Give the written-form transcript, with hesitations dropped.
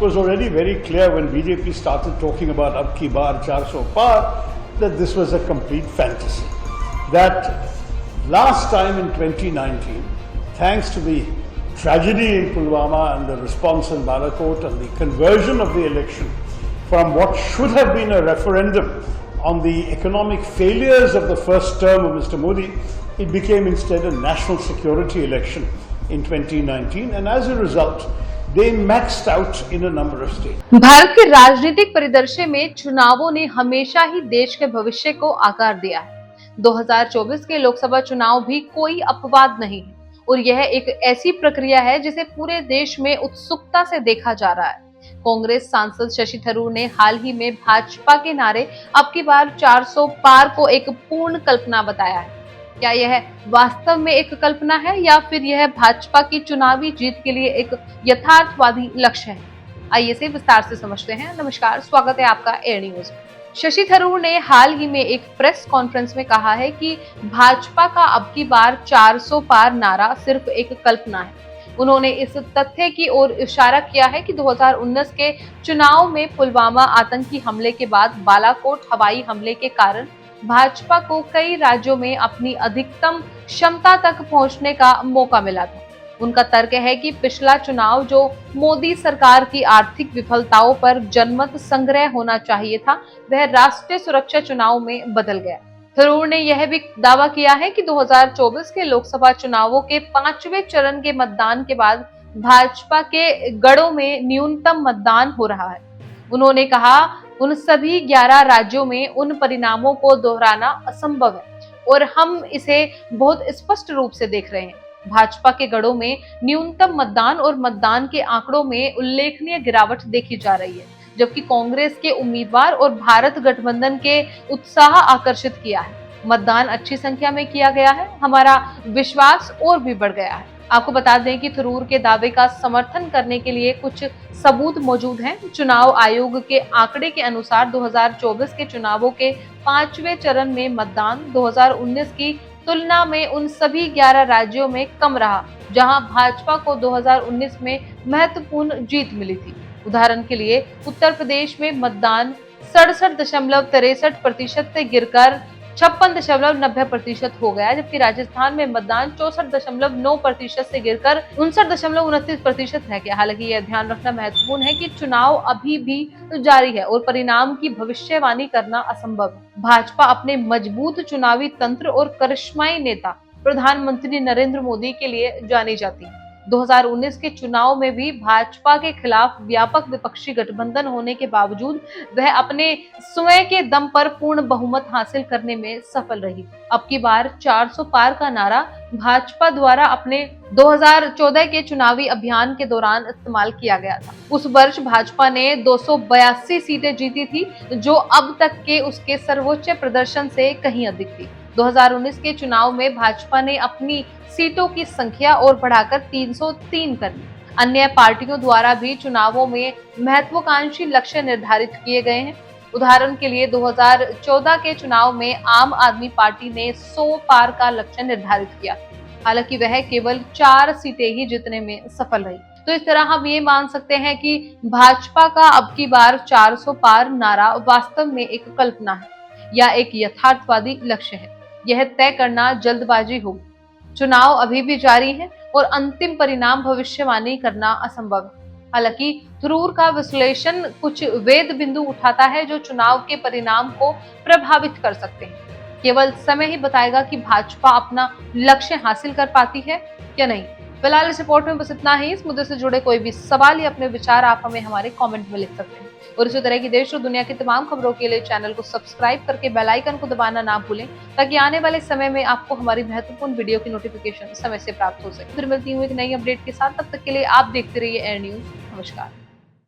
was already very clear when BJP started talking about Ab Ki Baar 400 Par that this was a complete fantasy. That last time in 2019, thanks to the tragedy in Pulwama and the response in Balakot and the conversion of the election from what should have been a referendum on the economic failures of the first term of Mr. Modi, it became instead a national security election in 2019, and as a result, they maxed out in a number of states. Bharat के राजनीतिक परिदृश्य में चुनावों ने हमेशा ही देश के भविष्य को आकार दिया है। 2024 के लोकसभा चुनाव भी कोई अपवाद नहीं है और यह एक ऐसी प्रक्रिया है जिसे पूरे देश में उत्सुकता से देखा जा रहा है। कांग्रेस सांसद शशि थरूर ने हाल ही में भाजपा के नारे अब की बार 400 पार को एक पूर्ण कल्पना बताया है। क्या यह वास्तव में एक कल्पना है या फिर यह भाजपा की चुनावी जीत के लिए एक यथार्थवादी लक्ष्य है? आइए इसे विस्तार से समझते हैं। नमस्कार, स्वागत है आपका एयर न्यूज में। शशि थरूर ने हाल ही में एक प्रेस कॉन्फ्रेंस में कहा है कि भाजपा का अब की बार 400 पार नारा सिर्फ एक कल्पना है। उन्होंने इस तथ्य की ओर इशारा किया है कि 2019 के चुनाव में पुलवामा आतंकी हमले के बाद बालाकोट हवाई हमले के कारण भाजपा को कई राज्यों में अपनी अधिकतम क्षमता तक पहुंचने का मौका मिला था। उनका तर्क है कि पिछला चुनाव जो मोदी सरकार की आर्थिक विफलताओं पर जनमत संग्रह होना चाहिए था, वह राष्ट्रीय सुरक्षा चुनाव में बदल गया। थरूर ने यह भी दावा किया है कि 2024 के लोकसभा चुनावों के 5वें चरण के मतदान के बाद भाजपा के गढ़ों में न्यूनतम मतदान हो रहा है। उन्होंने कहा, उन सभी 11 राज्यों में उन परिणामों को दोहराना असंभव है और हम इसे बहुत स्पष्ट रूप से देख रहे हैं। भाजपा के गढ़ों में न्यूनतम मतदान और मतदान के आंकड़ों में उल्लेखनीय गिरावट देखी जा रही है, जबकि कांग्रेस के उम्मीदवार और भारत गठबंधन के उत्साह आकर्षित किया है। मतदान अच्छी संख्या में किया गया है, हमारा विश्वास और भी बढ़ गया है। आपको बता दें कि थरूर के दावे का समर्थन करने के लिए कुछ सबूत मौजूद हैं। चुनाव आयोग के आंकड़े के अनुसार 2024 के चुनावों के 5वें चरण में मतदान 2019 की तुलना में उन सभी 11 राज्यों में कम रहा, जहां भाजपा को 2019 में महत्वपूर्ण जीत मिली थी। उदाहरण के लिए उत्तर प्रदेश में मतदान 67.63% से गिरकर 56.90% हो गया, जबकि राजस्थान में मतदान 64.9% से गिरकर 59.29% रह गया। हालांकि यह ध्यान रखना महत्वपूर्ण है कि चुनाव अभी भी जारी है और परिणाम की भविष्यवाणी करना असंभव है। भाजपा अपने मजबूत चुनावी तंत्र और करिश्माई नेता प्रधानमंत्री नरेंद्र मोदी के लिए जानी जाती है। 2019 के चुनाव में भी भाजपा के खिलाफ व्यापक विपक्षी गठबंधन होने के बावजूद वह अपने स्वयं के दम पर पूर्ण बहुमत हासिल करने में सफल रही। अब की बार 400 पार का नारा भाजपा द्वारा अपने 2014 के चुनावी अभियान के दौरान इस्तेमाल किया गया था। उस वर्ष भाजपा ने 282 सीटें जीती थी, जो अब तक के उसके सर्वोच्च प्रदर्शन से कहीं अधिक थी। 2019 के चुनाव में भाजपा ने अपनी सीटों की संख्या और बढ़ाकर 303 कर ली। अन्य पार्टियों द्वारा भी चुनावों में महत्वाकांक्षी लक्ष्य निर्धारित किए गए हैं। उदाहरण के लिए 2014 के चुनाव में आम आदमी पार्टी ने 100 पार का लक्ष्य निर्धारित किया, हालांकि वह केवल 4 सीटें ही जीतने में सफल रही। तो इस तरह हम ये मान सकते हैं कि भाजपा का अब की बार 400 पार नारा वास्तव में एक कल्पना है या एक यथार्थवादी लक्ष्य है। यह तय करना जल्दबाजी होगी। चुनाव अभी भी जारी है और अंतिम परिणाम भविष्यवाणी करना असंभव है। हालांकि थरूर का विश्लेषण कुछ वेद बिंदु उठाता है जो चुनाव के परिणाम को प्रभावित कर सकते हैं। केवल समय ही बताएगा कि भाजपा अपना लक्ष्य हासिल कर पाती है या नहीं। फिलहाल इस रिपोर्ट में बस इतना ही। इस मुद्दे से जुड़े कोई भी सवाल या अपने विचार आप हमें हमारे कमेंट में लिख सकते हैं और इसी तरह की देश और दुनिया की तमाम खबरों के लिए चैनल को सब्सक्राइब करके बेल आइकन को दबाना ना भूलें, ताकि आने वाले समय में आपको हमारी महत्वपूर्ण वीडियो की नोटिफिकेशन समय से प्राप्त हो सके। फिर मिलती हूँ एक नई अपडेट के साथ, तब तक के लिए आप देखते रहिए एयर न्यूज। नमस्कार।